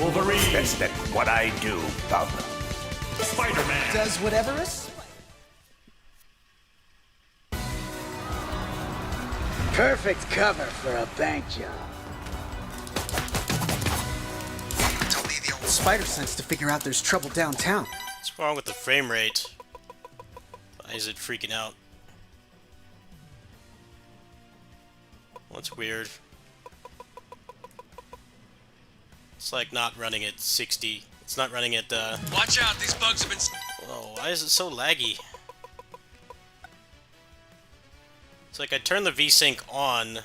Wolverine. That's what I do, bub. Spider-Man. Does whatever a Perfect cover for a bank job. Don't need the old spider sense to figure out there's trouble downtown. What's wrong with the frame rate? Why is it freaking out? What's weird? It's like not running at 60. It's not running at Watch out, these bugs have been... Oh, why is it so laggy? It's like I turn the VSync on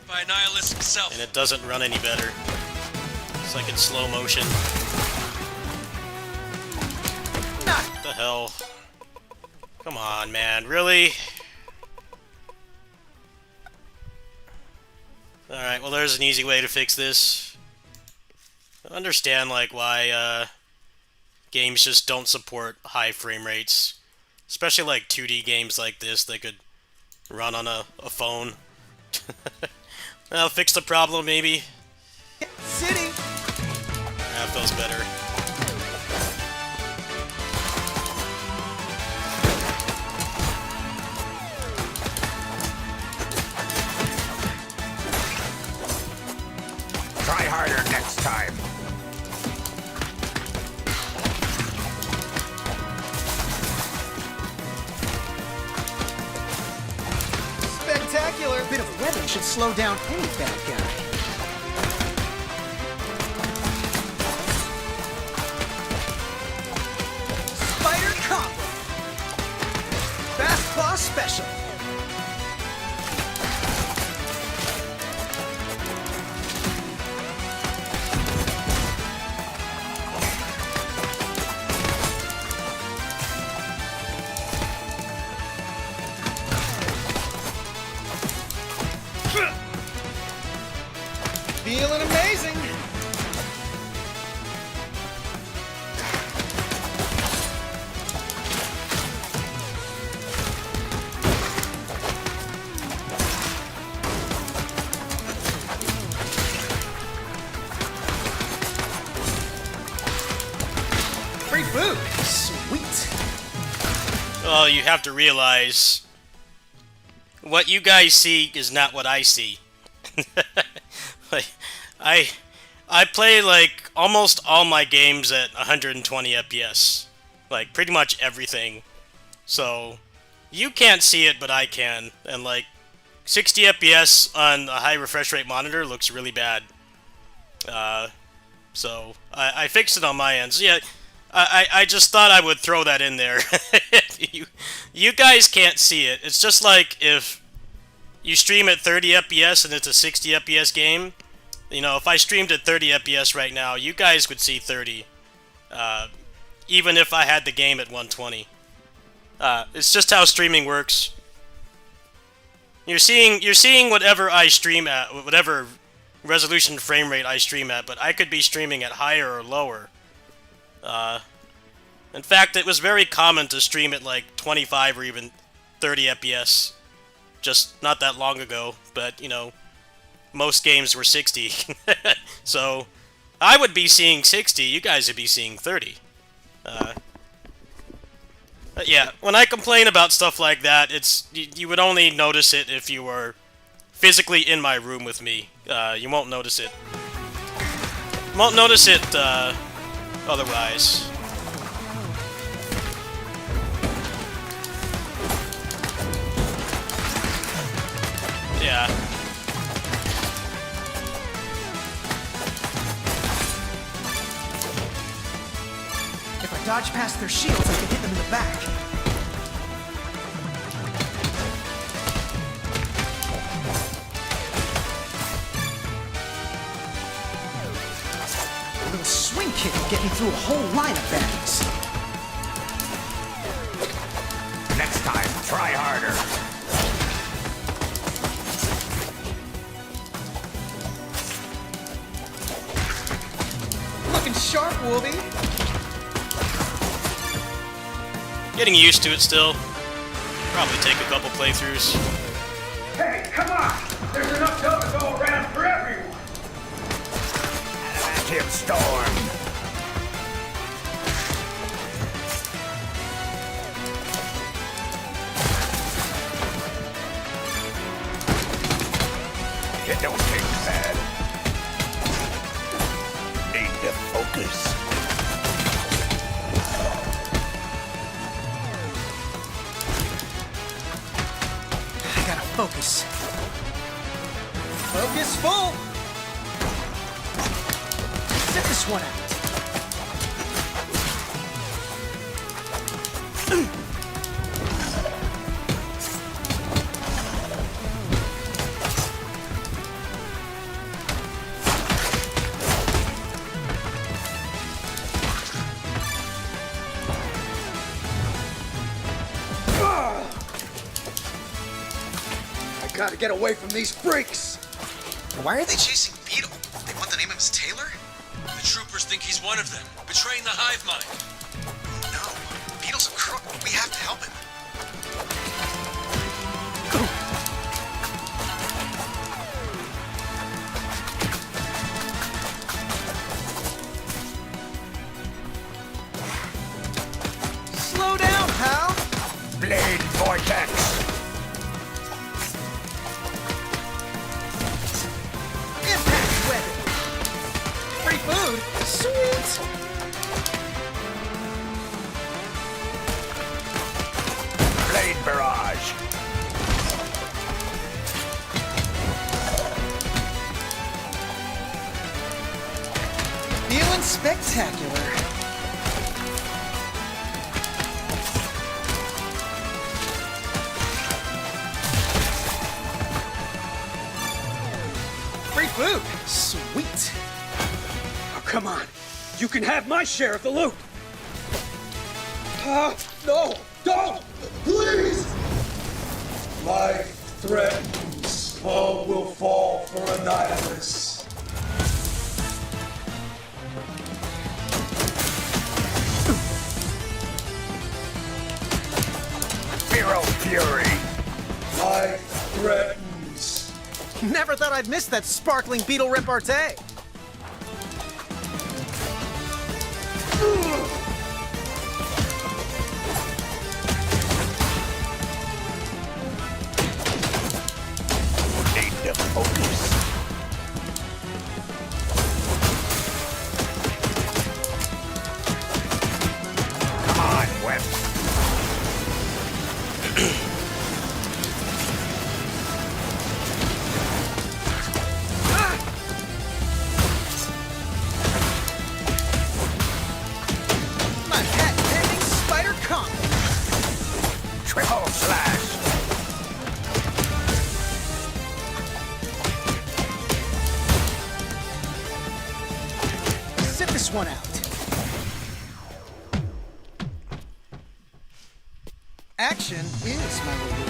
by a nihilist himself. and it doesn't run any better. It's like in slow motion. What the hell? Come on, man, really? Alright, well there's an easy way to fix this. I understand, like, why, games just don't support high frame rates. Especially, like, 2D games like this that could run on a phone. That'll fix the problem, maybe. City! That feels better. Try harder next time. Spectacular! A bit of webbing should slow down any bad guy. Spider Combo! Fast Claw Special! Feeling amazing! Free food! Sweet! Well, you have to realize what you guys see is not what I see. Like, I play like almost all my games at 120 FPS, like pretty much everything. So you can't see it, but I can. And like 60 FPS on a high refresh rate monitor looks really bad. So I fixed it on my end. So yeah, I just thought I would throw that in there. You guys can't see it. It's just like if you stream at 30 FPS and it's a 60 FPS game. You know, if I streamed at 30 FPS right now, you guys would see 30. Even if I had the game at 120. It's just how streaming works. You're seeing whatever I stream at, whatever resolution frame rate I stream at, but I could be streaming at higher or lower. In fact, it was very common to stream at like 25 or even 30 FPS. Just not that long ago, but, you know, most games were 60. So, I would be seeing 60, you guys would be seeing 30. But yeah, when I complain about stuff like that, it's you would only notice it if you were physically in my room with me. You won't notice it. You won't notice it otherwise. Yeah. If I dodge past their shields, I can hit them in the back. A little swing kick will get me through a whole line of bags. Next time, try harder. Looking sharp, Wolvie. Getting used to it still. Probably take a couple playthroughs. Hey, come on! There's enough dough to go around for everyone! It don't take bad. Need to focus. I gotta focus. Focus full. Sit this one out. I gotta get away from these freaks. Why are they chasing Beetle? They want the name of his tailor? The troopers think he's one of them, betraying the hive mind. No. Beetle's a crook. We have to help him. Slow down, pal. Blade vortex. Impact weapon. Free food. Sweet. Blade barrage. Feeling spectacular. Free food. Sweet. Oh, come on. You can have my share of the loot. No, don't, please. Life threatens. All will fall for Annihilus. Firo Fury. Life threatens. Never thought I'd miss that sparkling beetle repartee. Need to focus. Come on, Web. My patent-pending spider comp. Triple slash. Sit this one out. Action is my reward.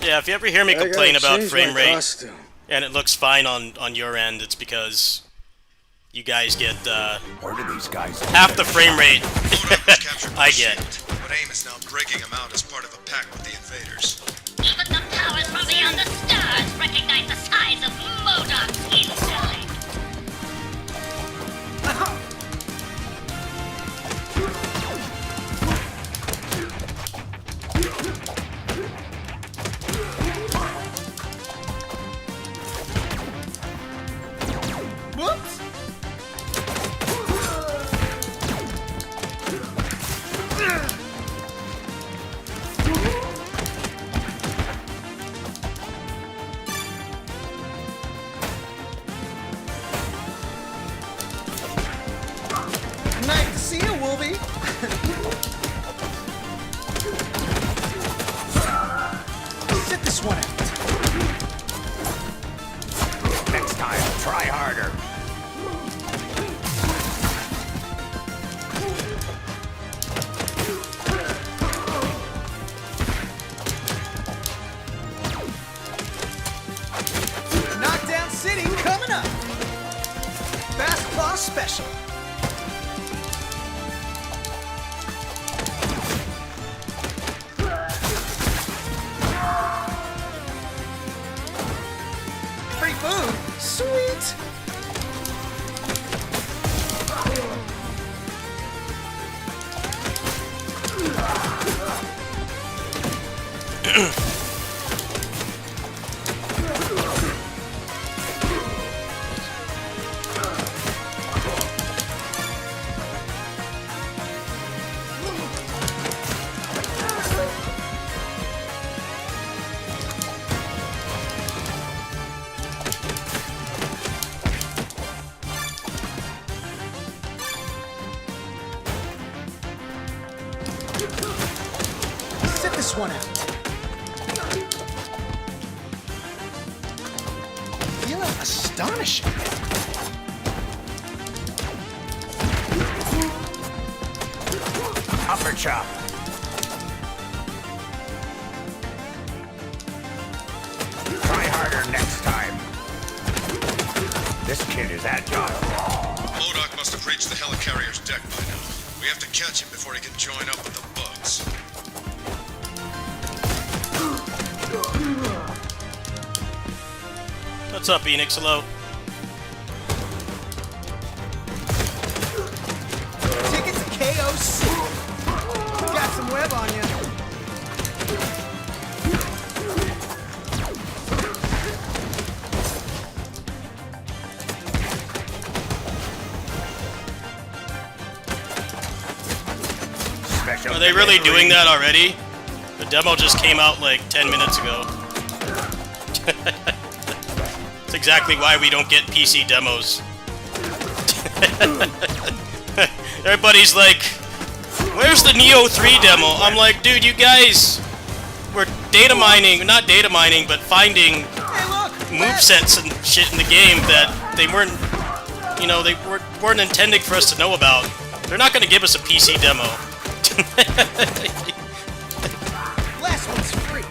Yeah, if you ever hear me complain about frame rate Costume. and it looks fine on your end, it's because you guys get Where do these guys half the frame rate Modok was captured by I get. S.H.I.E.L.D., but AIM is now breaking him out as part of a pact with the invaders. Even the powers from beyond the stars recognize the size of MODOK's intellect. Whoops. this one out. Feeling astonishing. Upper chop. Try harder next time. This kid is agile. MODOK must have reached the helicarrier's deck by now. We have to catch him before he can join up with the bugs. What's up, Enix? Hello. Ticket to KOC. Got some web on you. Special Are they really delivery. doing that already? The demo just came out like 10 minutes ago. That's exactly why we don't get PC demos. Everybody's like, where's the Neo 3 demo? I'm like, dude, you guys were data mining, not data mining, but finding Hey, look! movesets and shit in the game that they weren't, you know, they weren't intending for us to know about. They're not going to give us a PC demo. Last one's free.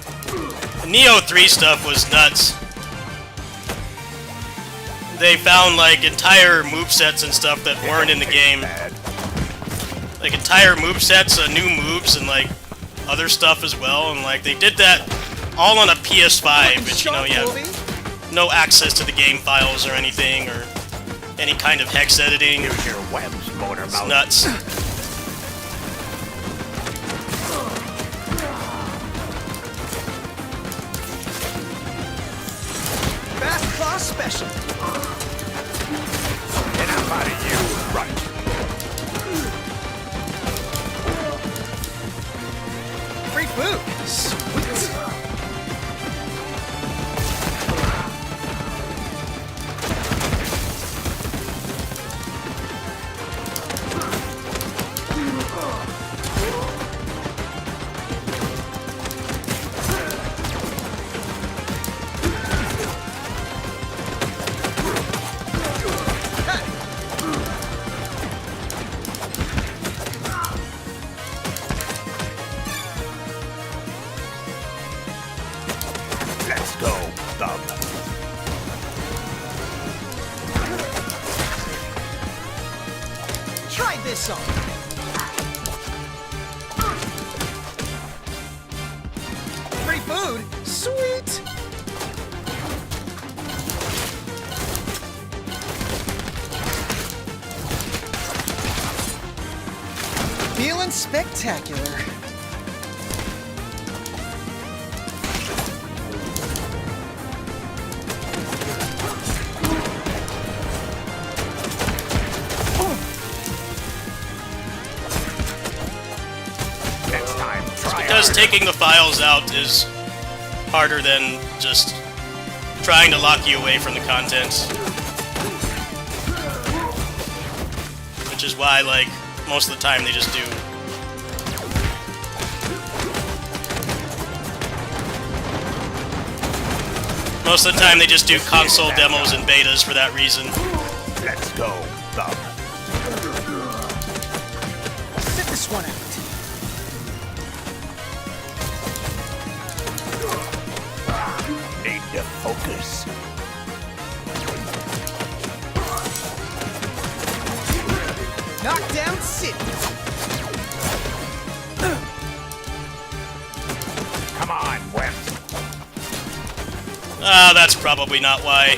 The Neo 3 stuff was nuts. They found like entire movesets and stuff that weren't in the game. Bad. Like entire movesets, new moves, and like other stuff as well. And like they did that all on a PS5, which, you know, you have no access to the game files or anything, or any kind of hex editing. Use your webs, motor It's mouth. nuts. Fast class special. Enough out of you. Right. Free food. Sweet. Let's go, thumb. Try this on. Free food? Sweet! Feeling spectacular. Next time, try Because harder. taking the files out is harder than just trying to lock you away from the content. Which is why, like, most of the time they just do. Most of the time they just do console demos and betas for that reason. Let's go, thumb. Sit this one out. Need to focus. Knockdown City. Come on, Web. Ah, that's probably not why.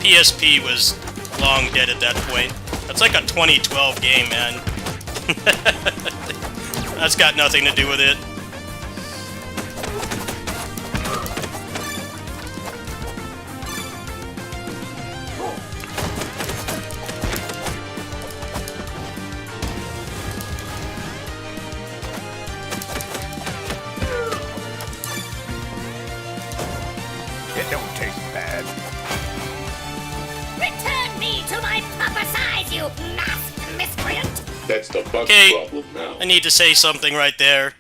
PSP was long dead at that point. That's like a 2012 game, man. That's got nothing to do with it. It don't taste bad. Return me to my proper size, you masked miscreant! That's the bug Okay, problem now. I need to say something right there.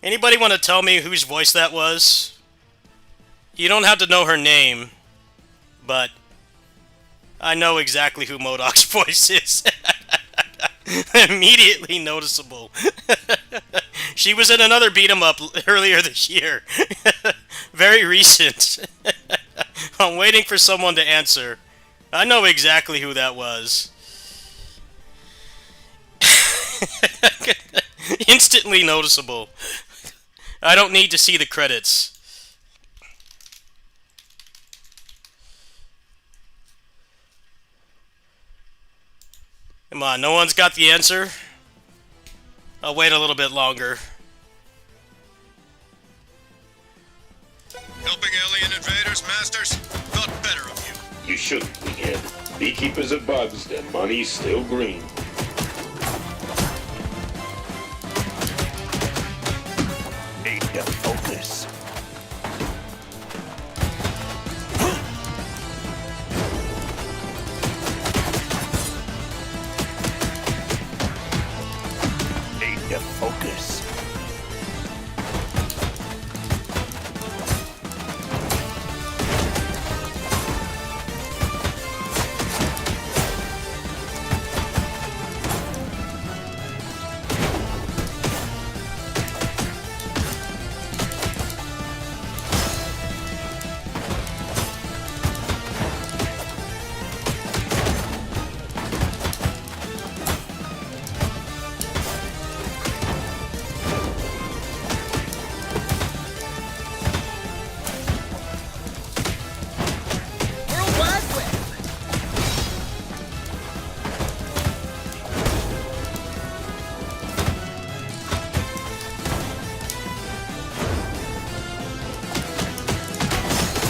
Anybody want to tell me whose voice that was? You don't have to know her name, but I know exactly who MODOK's voice is. Immediately noticeable. She was in another beat 'em up earlier this year. Very recent. I'm waiting for someone to answer. I know exactly who that was. Instantly noticeable. I don't need to see the credits. Come on, no one's got the answer? I'll wait a little bit longer. Helping alien invaders, Masters? Thought better of you. You shouldn't, Egghead. Beekeepers are bugs, their money's still green. Need to focus. Need to focus. World Wide Web.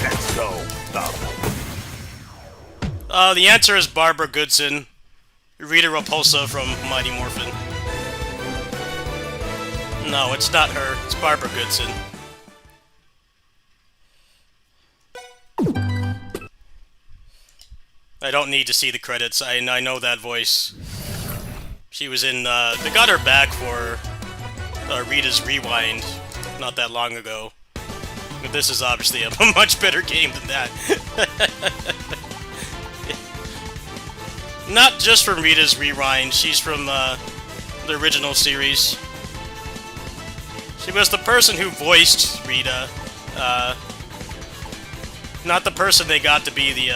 Let's go. Thumb. The answer is Barbara Goodson, Rita Repulsa from Mighty Morphin. No, it's not her. It's Barbara Goodson. I don't need to see the credits. I know that voice. She was in, they got her back for Rita's Rewind not that long ago. But this is obviously a much better game than that. Not just from Rita's Rewind, she's from the original series. She was the person who voiced Rita, not the person they got to be the,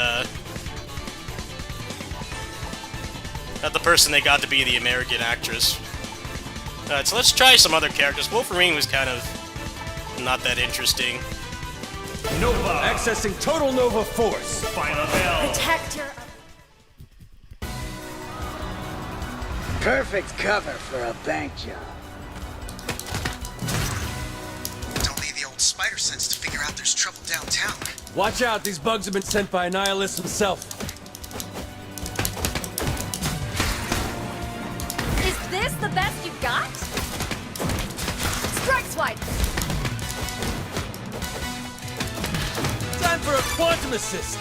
not the person they got to be the American actress. Alright, so let's try some other characters. Wolverine was kind of not that interesting. Nova. Accessing total Nova force. Final bell. Protector of Perfect cover for a bank job. Don't need the old spider sense to figure out there's trouble downtown. Watch out, these bugs have been sent by Annihilus himself. Is this the best you've got? Strike swipe! Time for a quantum assist.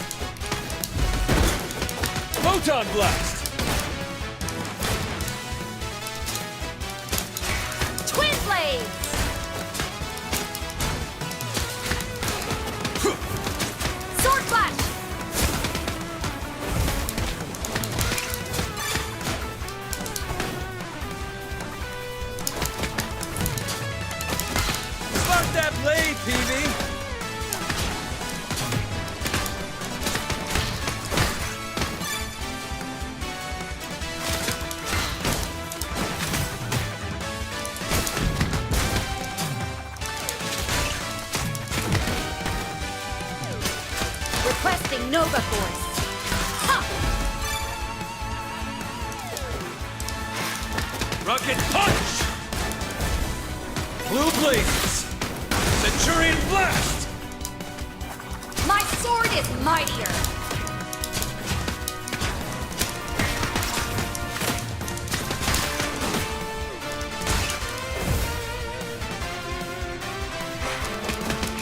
Photon blast. Twin blades! Sword flash! Spark that blade, PV. Requesting Nova Force. Ha! Rocket punch. Blue blazes. Centurion blast. My sword is mightier.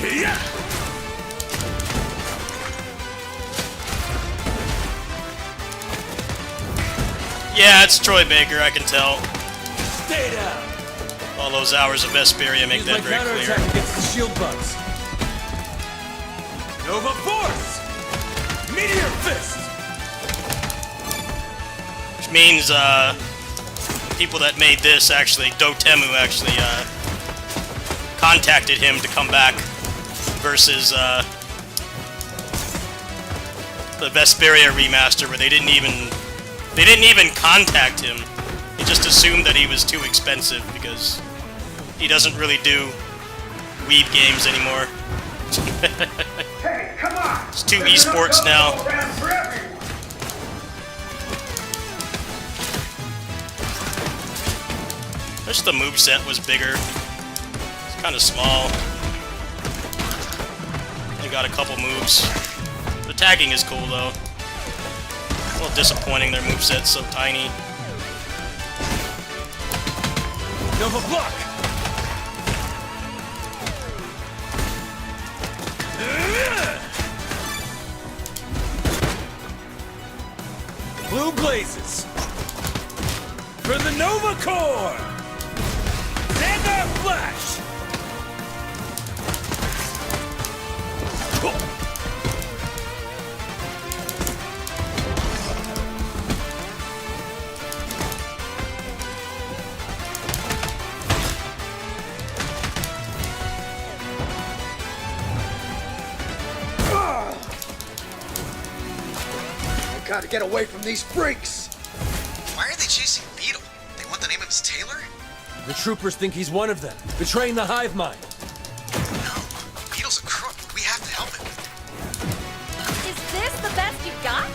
Yeah. Yeah, it's Troy Baker, I can tell. Stay down. All those hours of Vesperia make that very clear. against the shield bugs. Nova Force! Meteor Fist! Which means, people that made this actually, Dotemu actually, contacted him to come back versus, the Vesperia remaster where they didn't even contact him. They just assumed that he was too expensive because he doesn't really do Weeb games anymore. Hey, come on! It's 2 esports now. Wish the moveset was bigger. It's kind of small. They got a couple moves. The tagging is cool though. A little disappointing their moveset's so tiny. Nova Block! Blue Blazes! For the Nova Core! Xandar Flash! Gotta get away from these freaks! Why are they chasing Beetle? They want the name of his tailor? The troopers think he's one of them, betraying the hive mind. No. Beetle's a crook. We have to help him. Is this the best you've got?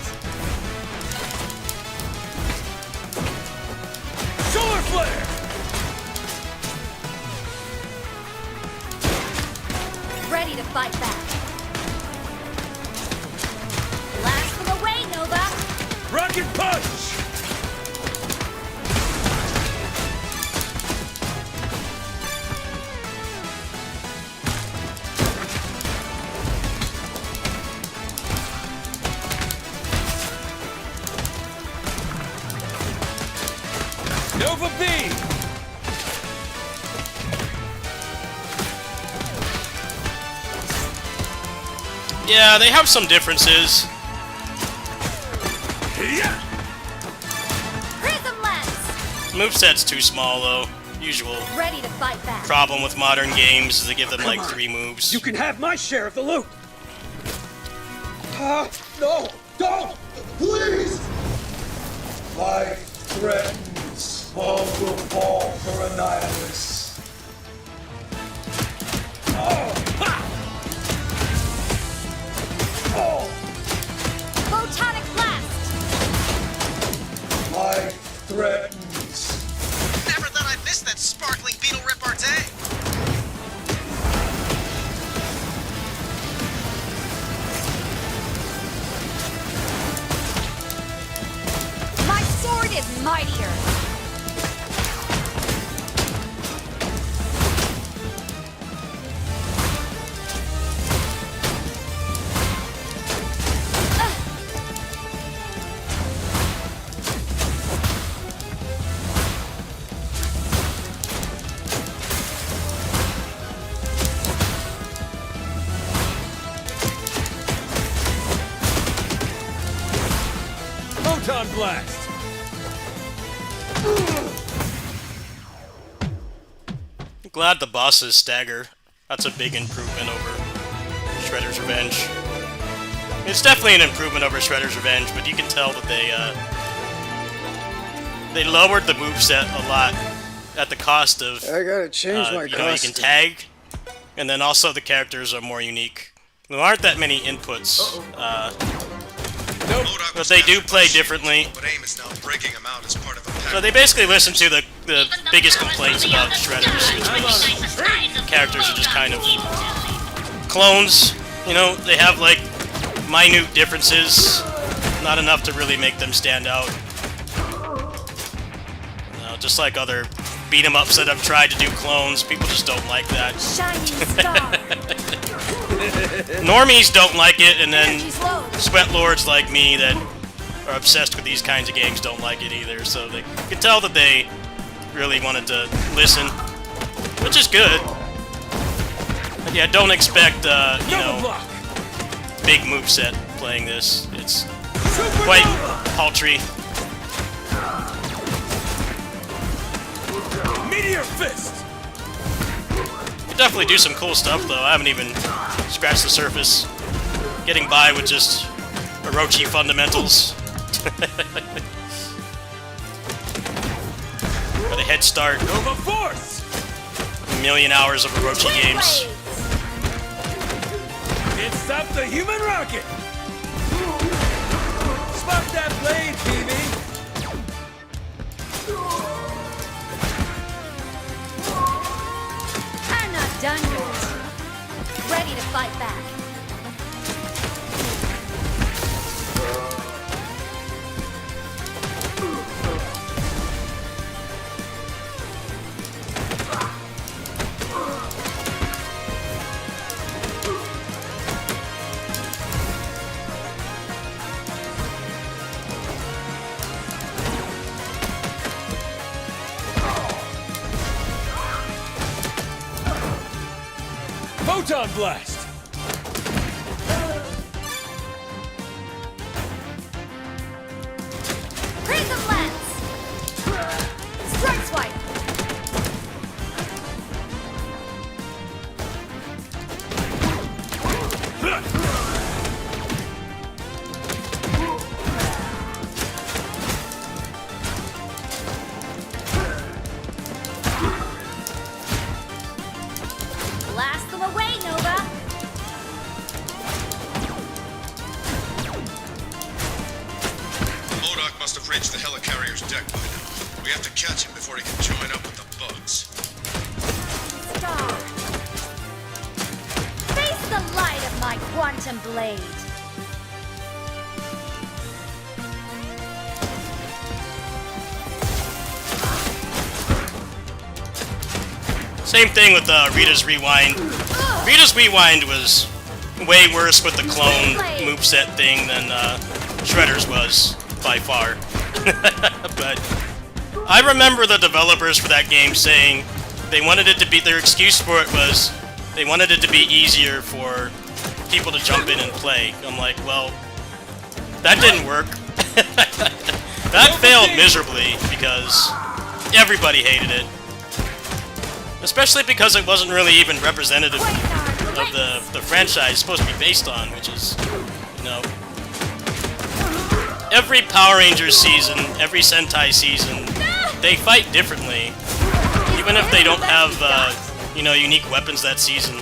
Solar Flare! Ready to fight back. Blast them away, Nova! Rocket Punch! Nova Beam! Yeah, they have some differences. Prism Lens! Moveset's too small though. Usual Ready to fight back. problem with modern games is they give them like 3 moves. You can have my share of the loot! No! Don't! Please! Life threatens. All will fall for Annihilus. Photonic Blast! Life threatens. Never thought I'd miss that sparkling beetle repartee. My sword is mightier! Photon Blast! I'm glad the bosses stagger. That's a big improvement over Shredder's Revenge. It's definitely an improvement over Shredder's Revenge, but you can tell that they lowered the moveset a lot at the cost of, I gotta change my you know, you can tag, and then also the characters are more unique. There aren't that many inputs, MODOK but was they do captured play by Shield, differently. But AIM is now breaking him out as part of a pack. So they basically listen to the biggest complaints about Shredders, which characters are just kind of clones. You know, they have like minute differences, not enough to really make them stand out. Just like other beat 'em ups that have tried to do clones, people just don't like that. Shining star! Normies don't like it, and then Energy's low! sweat lords like me that are obsessed with these kinds of games don't like it either. So they you can tell that they really wanted to listen which is good. But yeah, don't expect, you Nova know, block. big moveset playing this. It's quite paltry. Meteor fist. You definitely do some cool stuff, though. I haven't even scratched the surface. Getting by with just Orochi fundamentals. Got a head start. Nova force. A million hours of Orochi games. It stopped the human rocket. Spark that blade, PB. I'm not done yet. Ready to fight back. Photon blast. Prism lens. Strike swipe. Blast them away, Nova. MODOK must have reached the helicarrier's deck by now. We have to catch him before he can join up with the bugs. Star. Face the light of my quantum blade. Same thing with Rita's Rewind. Rita's Rewind was way worse with the clone moveset thing than Shredder's was, by far. But I remember the developers for that game saying they wanted it to be, their excuse for it was they wanted it to be easier for people to jump in and play. I'm like, well, that didn't work. That failed miserably because everybody hated it. Especially because it wasn't really even representative of the franchise it's supposed to be based on, which is, you know, every Power Rangers season, every Sentai season, they fight differently. Even if they don't have, you know, unique weapons that season,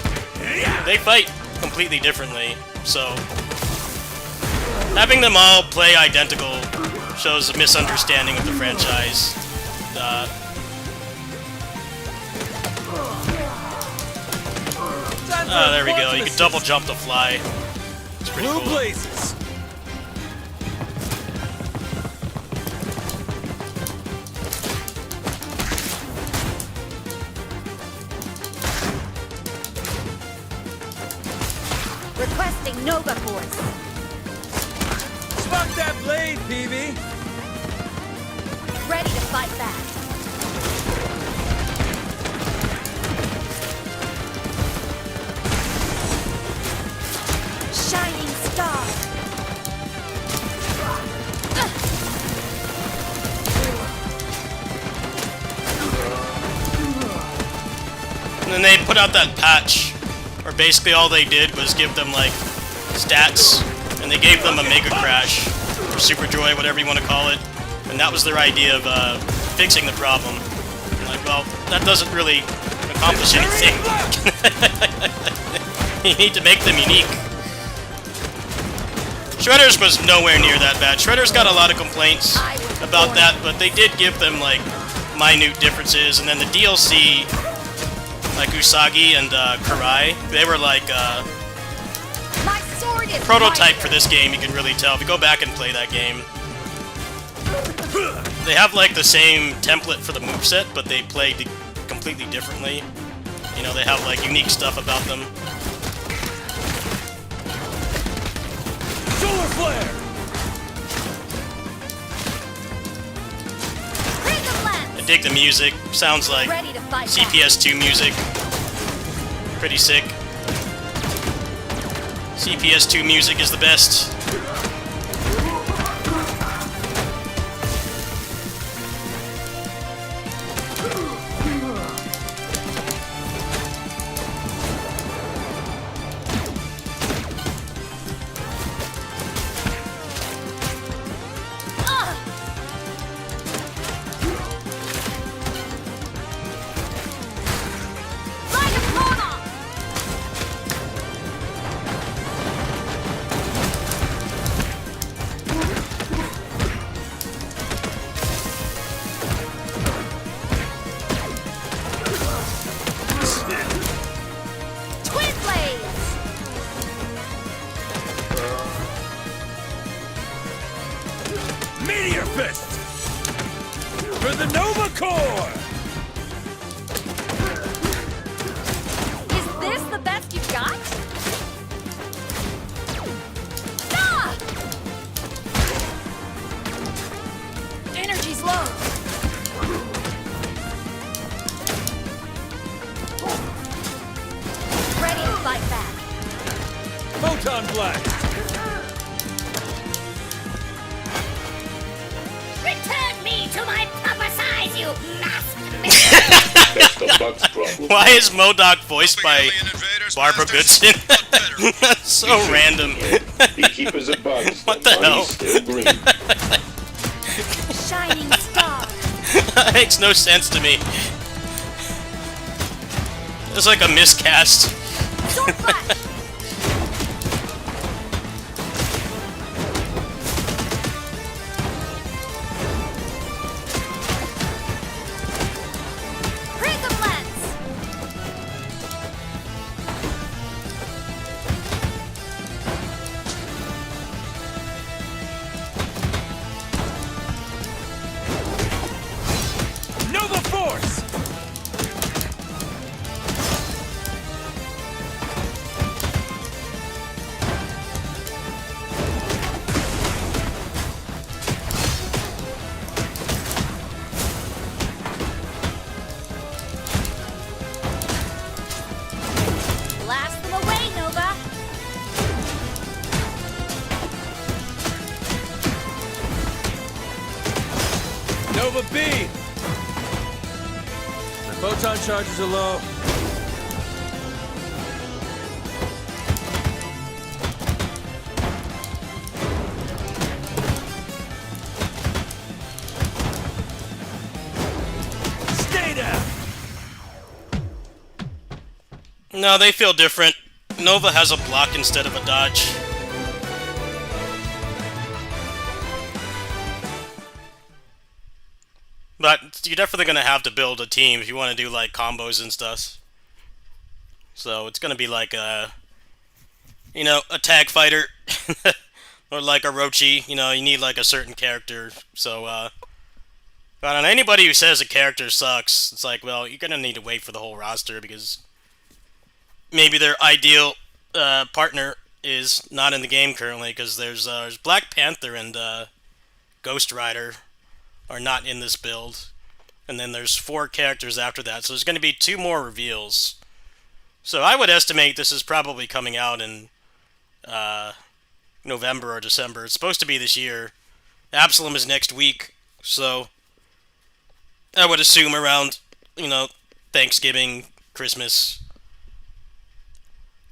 they fight completely differently. So, having them all play identical shows a misunderstanding of the franchise. There we go. You can double jump to fly. It's pretty Blue cool. blazes. Requesting Nova Force. Spark that blade, PB. Ready to fight back. Shining star. And then they put out that patch where basically all they did was give them like stats, and they gave them a Mega Crash or Super Joy, whatever you want to call it, and that was their idea of fixing the problem. I'm like, well, that doesn't really accomplish anything. You need to make them unique. Shredder's was nowhere near that bad. Shredder's got a lot of complaints about that, but they did give them like minute differences, and then the DLC, like Usagi and Karai, they were like My sword is prototype for this game. You can really tell if you go back and play that game. They have like the same template for the moveset, but they play completely differently. You know, they have like unique stuff about them. Solar flare. Prism lens. dig the music. Sounds like Ready to fight CPS2 music. Pretty sick. CPS2 music is the best. Twin blades. Meteor Fist! For the Nova Corps! Is this the best you've got? Ah! Energy's low. Ready to fight back. Photon Blast! Return me to my proper size, you masked man! That's the Bug's problem. Why is MODOK voiced by Alien invaders, Barbara masters? Goodson? What better? That's so random. Beekeepers are bugs. What the hell? Money's still green. Shining star. That makes no sense to me. It's like a miscast. Sword flash. Prism lens. Nova Force! Blast them away, Nova. Nova B! My photon charges are low. Stay down! No, they feel different. Nova has a block instead of a dodge. But you're definitely going to have to build a team if you want to do like combos and stuff. So it's going to be like a, you know, a tag fighter. Or like a Rochi, you know, you need like a certain character. So, I don't know, anybody who says a character sucks, it's like, well, you're going to need to wait for the whole roster because maybe their ideal partner is not in the game currently because there's Black Panther and Ghost Rider are not in this build, and then there's 4 characters after that, so there's going to be 2 more reveals. So I would estimate this is probably coming out in November or December. It's supposed to be this year. Absalom is next week, so I would assume around, you know, Thanksgiving, Christmas.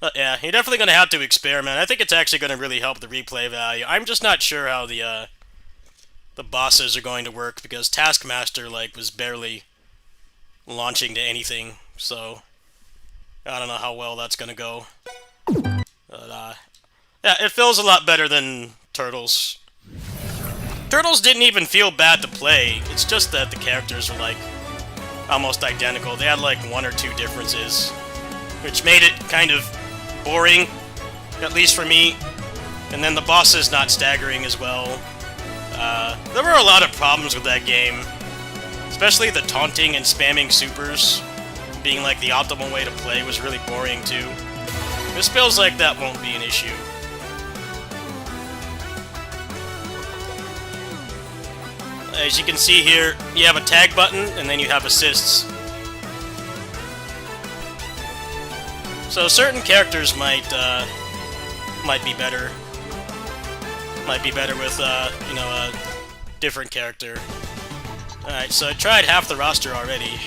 But yeah, you're definitely going to have to experiment. I think it's actually going to really help the replay value. I'm just not sure how the bosses are going to work because Taskmaster like was barely launching to anything, so I don't know how well that's going to go. But yeah, it feels a lot better than Turtles. Turtles didn't even feel bad to play. It's just that the characters are like almost identical. They had like 1 or 2 differences, which made it kind of boring, at least for me. And then the bosses not staggering as well. There were a lot of problems with that game, especially the taunting and spamming supers being like the optimal way to play was really boring too. This feels like that won't be an issue. As you can see here, you have a tag button, and then you have assists. So certain characters might be better. Might be better with, you know, a different character. Alright, so I tried half the roster already.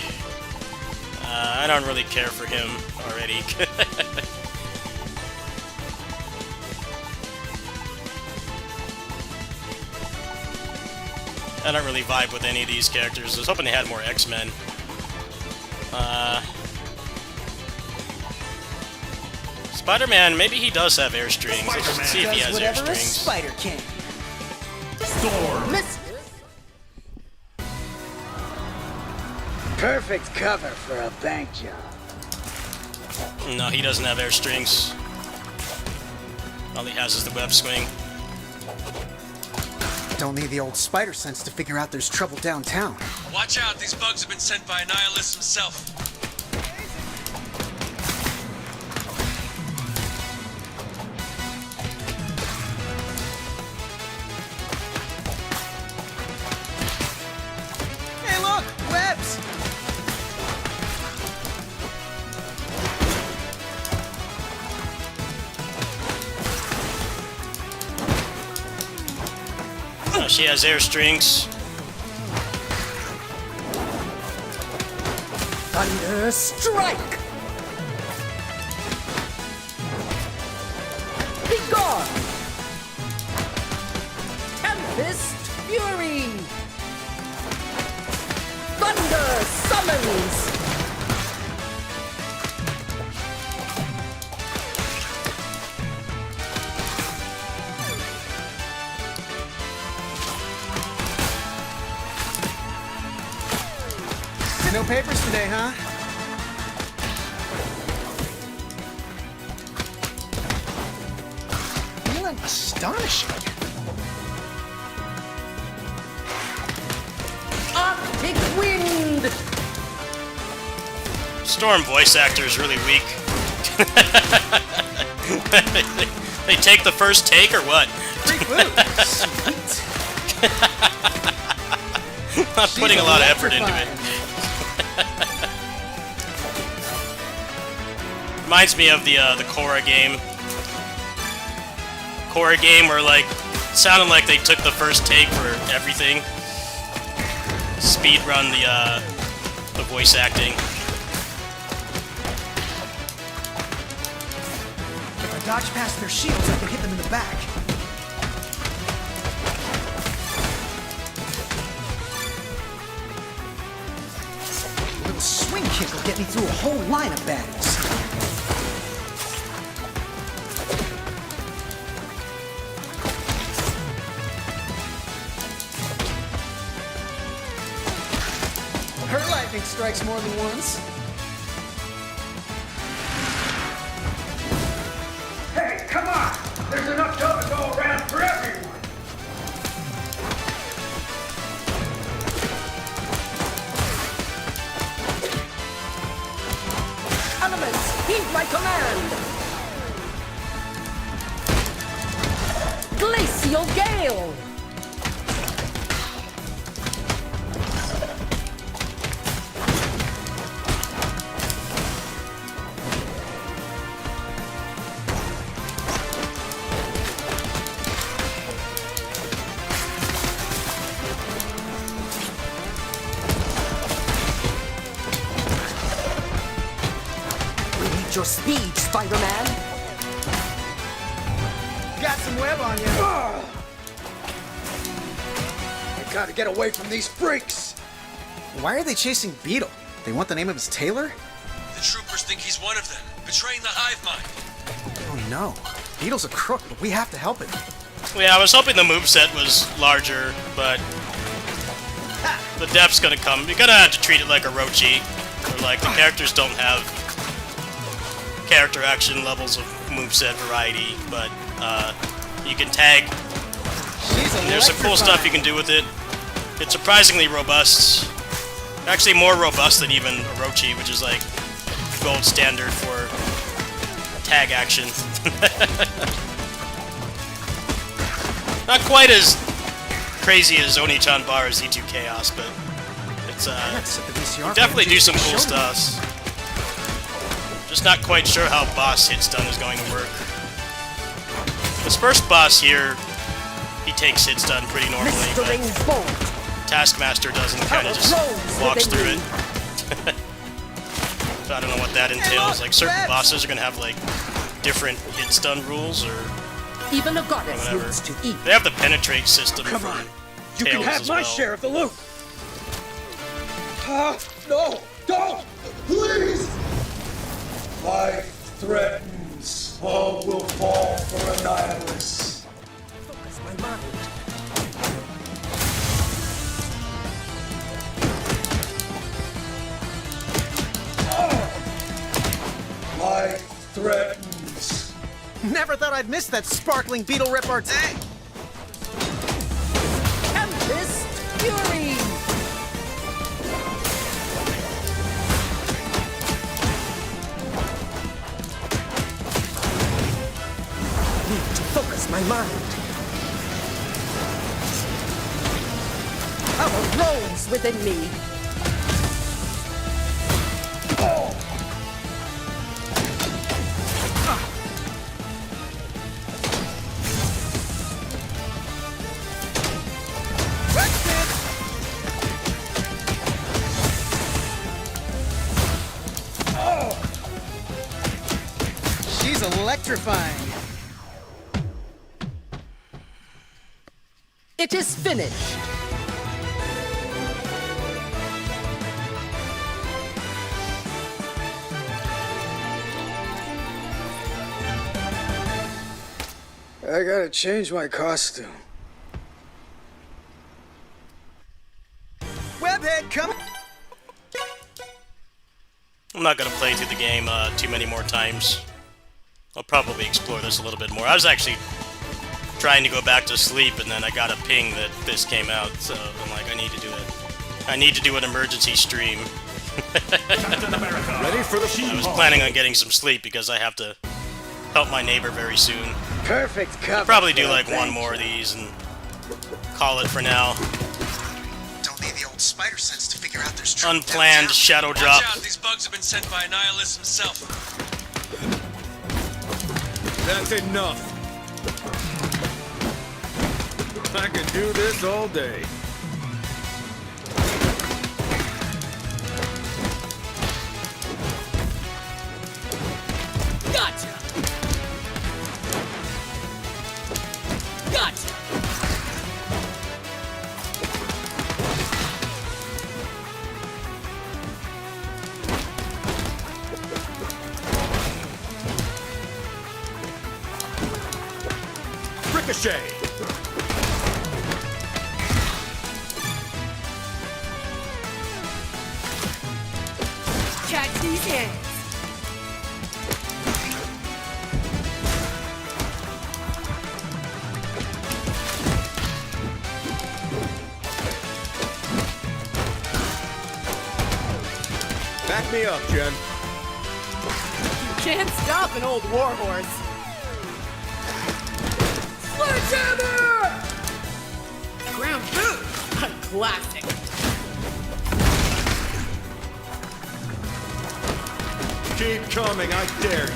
I don't really care for him already. I don't really vibe with any of these characters. I was hoping they had more X-Men. Spider-Man, maybe he does have airstrings. Let's see if he has whatever a airstrings. spider can. Storm. Miss. Perfect cover for a bank job. No, he doesn't have airstrings. All he has is the web swing. Don't need the old spider sense to figure out there's trouble downtown. Watch out, these bugs have been sent by Annihilus himself. Hey, look! Webs! Oh, she has airstrings. Thunder strike! Be gone! Tempest fury! Thunder summons! No papers today, huh? Feeling astonishing. Arctic wind! Storm voice actor is really weak. They take the first take or what? Free food! Sweet! Not putting a lot of effort into it. Reminds me of the Korra game. Korra game where, like, it sounded like they took the first take for everything. Speed run the voice acting. If I dodge past their shields, I can hit them in the back. A little swing kick will get me through a whole line of battles. Her lightning strikes more than once. Hey, come on! There's enough dough to go around for everyone! Elements, heed my command! Glacial Gale! We need your speed, Spider-Man! Got some web on you. I gotta get away from these freaks! Why are they chasing Beetle? They want the name of his tailor? The troopers think he's one of them, betraying the hive mind. Oh no. Beetle's a crook, but we have to help him. Yeah, I was hoping the moveset was larger, but the depth's gonna come. You're gonna have to treat it like a Orochi, where, like, the characters don't have character action levels of moveset variety, but you can tag. And there's some cool stuff you can do with it. It's surprisingly robust. Actually more robust than even Orochi, which is like gold standard for tag action. Not quite as crazy as Oni-chan bar as Z2 Chaos, but it's Let's set the VCR definitely do footage some and cool show them. stuff. Just not quite sure how boss hit stun is going to work. This first boss here, he takes hit stun pretty normally, but Taskmaster doesn't, kind of just walks through it. So I don't know what that entails. Like, certain bosses are going to have, like, different hit stun rules, or Even a goddess whatever. needs to eat. They have the penetrate system Come for on. You can Tails have as my well. share of the loot. No! Don't! Please! Life threatens. All will fall for Annihilus. Focus my mind. Life threatens. Never thought I'd miss that sparkling beetle repartee. Tempest Fury! Need to focus my mind. Power roams within me. She's electrifying. It is finished. I gotta change my costume. Webhead coming. I'm not going to play through the game too many more times. I'll probably explore this a little bit more. I was actually trying to go back to sleep, and then I got a ping that this came out, so I'm like, I need to do it. I need to do an emergency stream. Ready for the I was planning on getting some sleep because I have to help my neighbor very soon. Perfect cover. I'll probably do like Thank one more of these and call it for now. Don't need the old spider sense to figure out there's trouble Unplanned downtown. shadow drop. Watch out, these bugs have been sent by Annihilus himself. That's enough. I can do this all day. Gotcha! Gotcha! Ricochet! Catch these hands! Back me up, Jen. Can't stop an old warhorse. Sledgehammer! Ground boot! A classic. Keep coming, I dare you.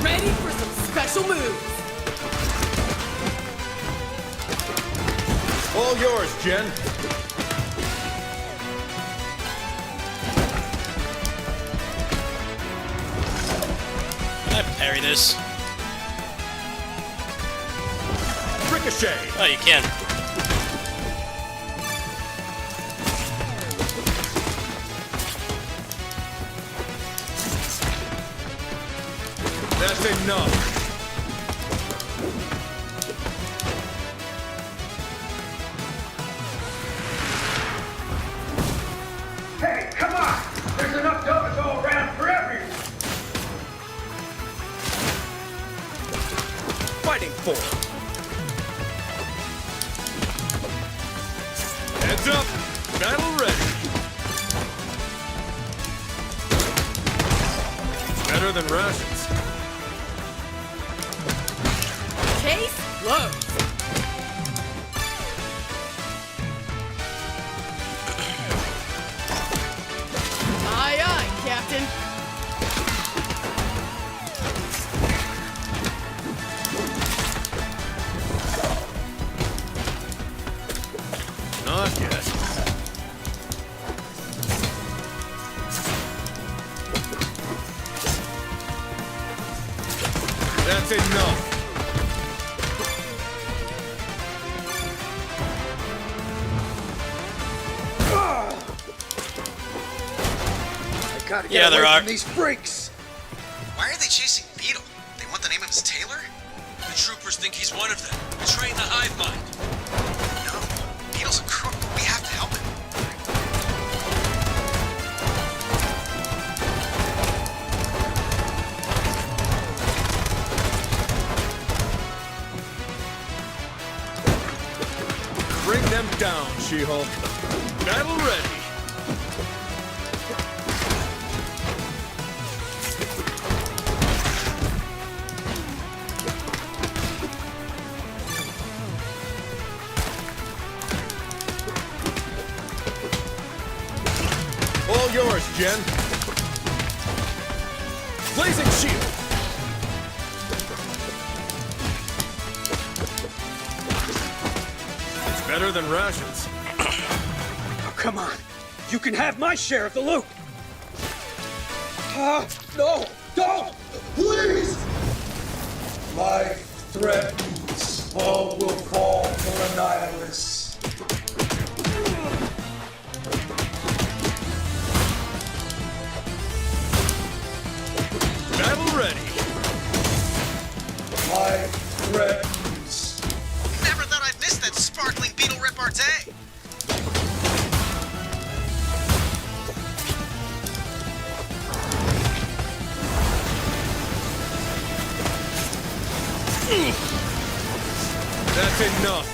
Ready for some special moves. All yours, Jen. Can I parry this? Ricochet! Oh, you can. That's enough. Hey, come on! There's enough donuts all around for everyone! Fighting for. Heads up. Battle ready. better than rations. Case closed. Aye, aye, Captain. Not yet. That's enough. I gotta get Yeah, away there are. from these freaks. Why are they chasing Beetle? They want the name of his tailor? The troopers think he's one of them, betraying the hive mind. No. Beetle's a crook. We have to help him. Bring them down, She-Hulk. Battle ready. All yours, Jen. Blazing shield. It's better than rations. Oh, come on. You can have my share of the loot. No, don't, please. Life threatens. All will fall for Annihilus. Battle ready. Life threatens. Never thought I'd miss that sparkling Beetle repartee. That's enough.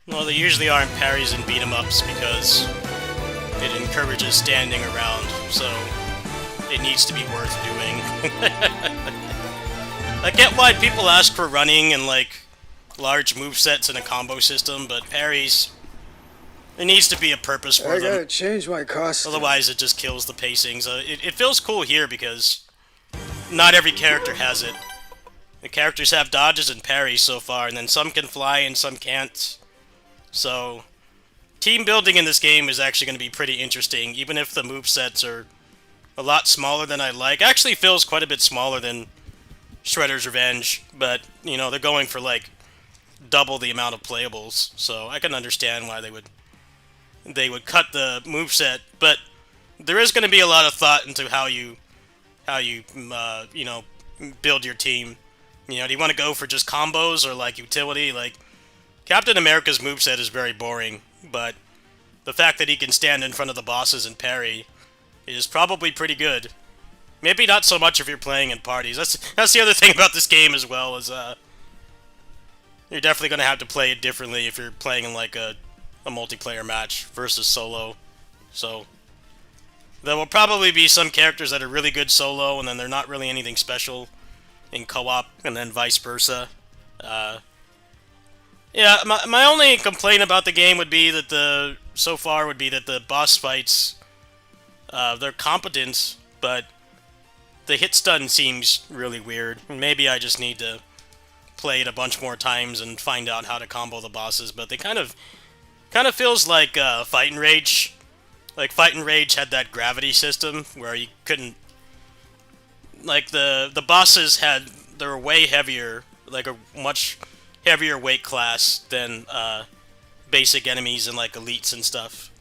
Well, they usually aren't parries and beat 'em ups because it encourages standing around, so it needs to be worth doing. I get why people ask for running and like large movesets in a combo system, but parries, there needs to be a purpose for I them. gotta change my costume. Otherwise, it just kills the pacing. So it feels cool here because not every character has it. The characters have dodges and parries so far, and then some can fly and some can't. So team building in this game is actually going to be pretty interesting, even if the movesets are a lot smaller than I like. Actually feels quite a bit smaller than Shredder's Revenge, but, you know, they're going for, like, double the amount of playables, so I can understand why they would cut the moveset, but there is going to be a lot of thought into how you you know, build your team. You know, do you want to go for just combos or, like, utility? Like, Captain America's moveset is very boring, but the fact that he can stand in front of the bosses and parry is probably pretty good. Maybe not so much if you're playing in parties. That's the other thing about this game as well, is you're definitely going to have to play it differently if you're playing in like a multiplayer match versus solo. So there will probably be some characters that are really good solo and then they're not really anything special in co-op, and then vice versa. Yeah, my only complaint about the game would be that the boss fights, they're competent, but the hit stun seems really weird. Maybe I just need to play it a bunch more times and find out how to combo the bosses, but they kind of feels like Fight and Rage. Like Fight and Rage had that gravity system where you couldn't, like the bosses they were way heavier, like a much heavier weight class than basic enemies and like elites and stuff.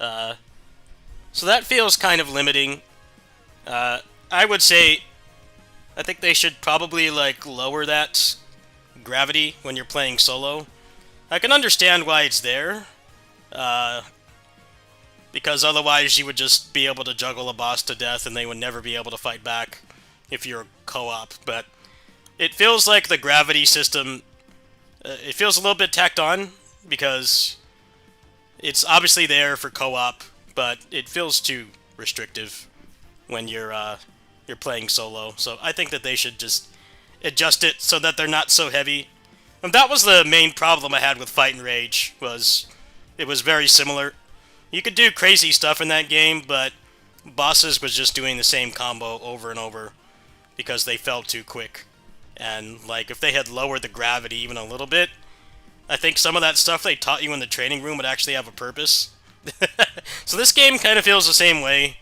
So that feels kind of limiting. I would say I think they should probably like lower that gravity when you're playing solo. I can understand why it's there, because otherwise you would just be able to juggle a boss to death and they would never be able to fight back if you're co-op. But it feels like the gravity system, it feels a little bit tacked on, because it's obviously there for co-op, but it feels too restrictive when you're playing solo. So I think that they should just adjust it so that they're not so heavy. And that was the main problem I had with Fight and Rage, was it was very similar. You could do crazy stuff in that game, but bosses was just doing the same combo over and over because they fell too quick. And like if they had lowered the gravity even a little bit, I think some of that stuff they taught you in the training room would actually have a purpose. So this game kind of feels the same way.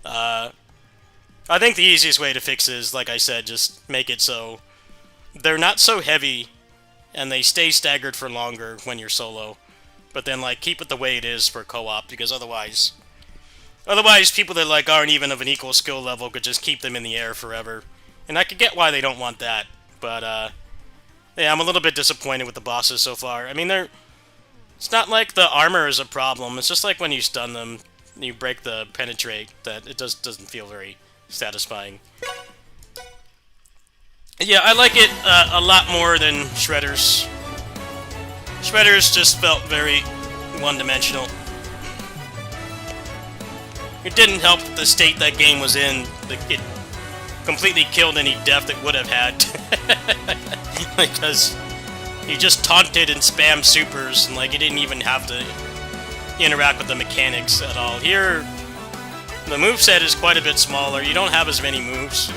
I think the easiest way to fix is, like I said, just make it so they're not so heavy and they stay staggered for longer when you're solo. But then, like, keep it the way it is for co-op, because otherwise people that, like, aren't even of an equal skill level could just keep them in the air forever. And I could get why they don't want that, but, yeah, I'm a little bit disappointed with the bosses so far. I mean, it's not like the armor is a problem, it's just like when you stun them, you break the penetrate, that it just doesn't feel very satisfying. Yeah, I like it a lot more than Shredder's. Shredder's just felt very one-dimensional. It didn't help the state that game was in. It completely killed any depth it would have had. Because you just taunted and spammed supers, and like you didn't even have to interact with the mechanics at all. Here, the moveset is quite a bit smaller. You don't have as many moves.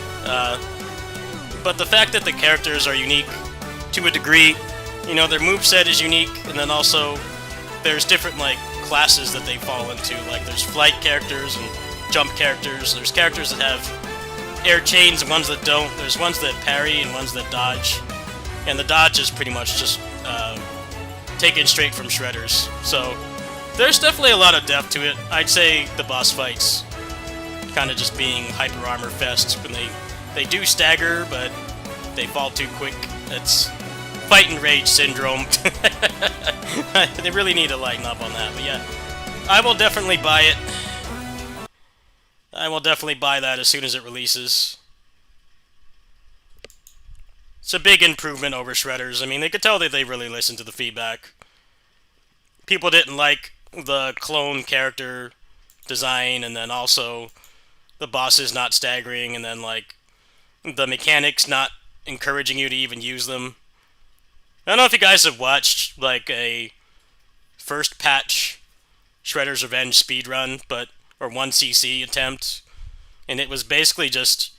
But the fact that the characters are unique to a degree, you know, their moveset is unique, and then also there's different, like, classes that they fall into. Like, there's flight characters and jump characters. There's characters that have air chains and ones that don't. There's ones that parry and ones that dodge. And the dodge is pretty much just taken straight from Shredder's. So there's definitely a lot of depth to it. I'd say the boss fights kind of just being hyper armor fest when they do stagger, but they fall too quick. It's Fight and Rage syndrome. They really need to lighten up on that, but yeah. I will definitely buy it. I will definitely buy that as soon as it releases. It's a big improvement over Shredder's. I mean, they could tell that they really listened to the feedback. People didn't like the clone character design, and then also the bosses not staggering, and then, like, the mechanics not encouraging you to even use them. I don't know if you guys have watched, like, a first patch Shredder's Revenge speedrun, or 1cc attempt, and it was basically just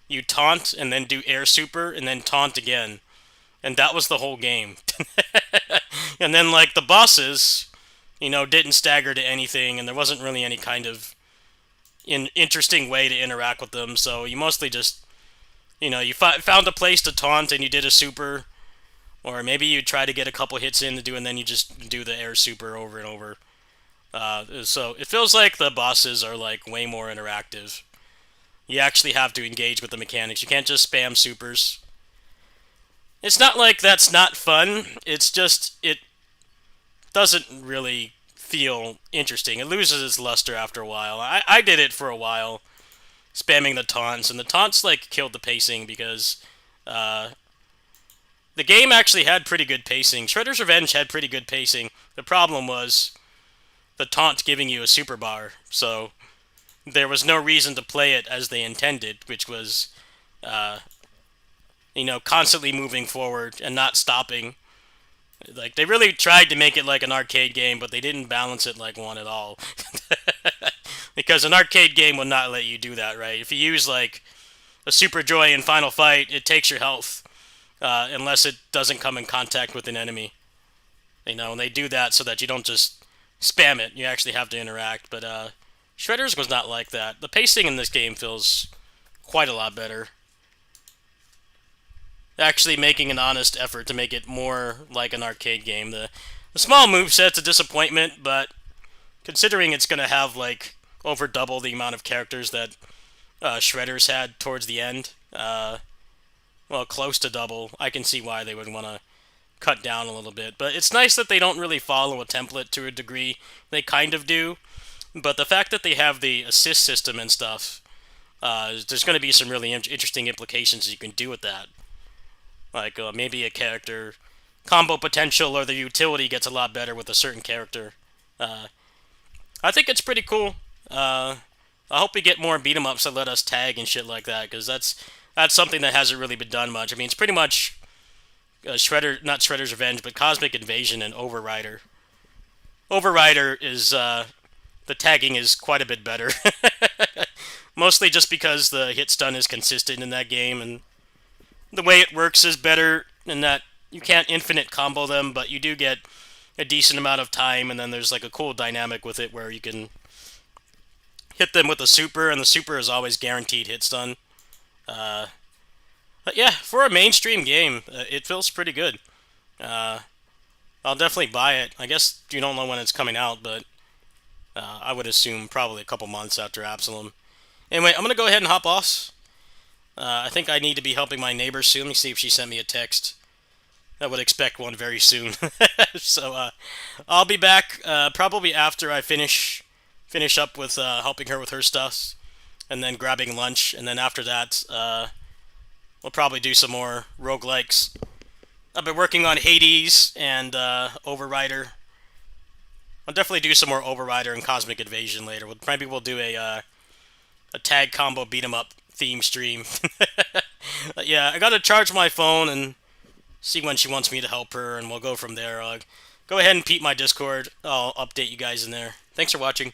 you taunt and then do air super and then taunt again, and that was the whole game. And then, like, the bosses, you know, didn't stagger to anything, and there wasn't really any kind of interesting way to interact with them, so you mostly just, you know, you found a place to taunt and you did a super, or maybe you try to get a couple hits in to do, and then you just do the air super over and over. So it feels like the bosses are, like, way more interactive. You actually have to engage with the mechanics. You can't just spam supers. It's not like that's not fun. It's just, it doesn't really feel interesting. It loses its luster after a while. I did it for a while, spamming the taunts, and the taunts, like, killed the pacing because the game actually had pretty good pacing. Shredder's Revenge had pretty good pacing. The problem was the taunt giving you a super bar, so there was no reason to play it as they intended, which was, you know, constantly moving forward and not stopping. Like, they really tried to make it like an arcade game, but they didn't balance it like one at all. Because an arcade game will not let you do that, right? If you use, like, a Super Joy in Final Fight, it takes your health, unless it doesn't come in contact with an enemy. You know, and they do that so that you don't just spam it. You actually have to interact, but, Shredder's was not like that. The pacing in this game feels quite a lot better. Actually making an honest effort to make it more like an arcade game. The small moveset's a disappointment, but considering it's going to have, like, over double the amount of characters that Shredder's had towards the end, well, close to double, I can see why they would want to cut down a little bit. But it's nice that they don't really follow a template to a degree. They kind of do. But the fact that they have the assist system and stuff, there's going to be some really interesting implications you can do with that. Like maybe a character combo potential or the utility gets a lot better with a certain character. I think it's pretty cool. I hope we get more beat 'em ups that let us tag and shit like that, because that's something that hasn't really been done much. I mean, it's pretty much not Shredder's Revenge, but Cosmic Invasion and Overrider. Overrider is the tagging is quite a bit better. Mostly just because the hit stun is consistent in that game, and the way it works is better in that you can't infinite combo them, but you do get a decent amount of time, and then there's like a cool dynamic with it where you can hit them with a super, and the super is always guaranteed hit stun. But yeah, for a mainstream game, it feels pretty good. I'll definitely buy it. I guess you don't know when it's coming out, but I would assume probably a couple months after Absalom. Anyway, I'm going to go ahead and hop off. I think I need to be helping my neighbor soon. Let me see if she sent me a text. I would expect one very soon. So I'll be back probably after I finish up with helping her with her stuff, and then grabbing lunch, and then after that we'll probably do some more roguelikes. I've been working on Hades and Overrider. I'll definitely do some more Overrider and Cosmic Invasion later. Maybe we'll do a tag combo beat 'em up theme stream. Yeah, I gotta charge my phone and see when she wants me to help her, and we'll go from there. Go ahead and peep my Discord. I'll update you guys in there. Thanks for watching.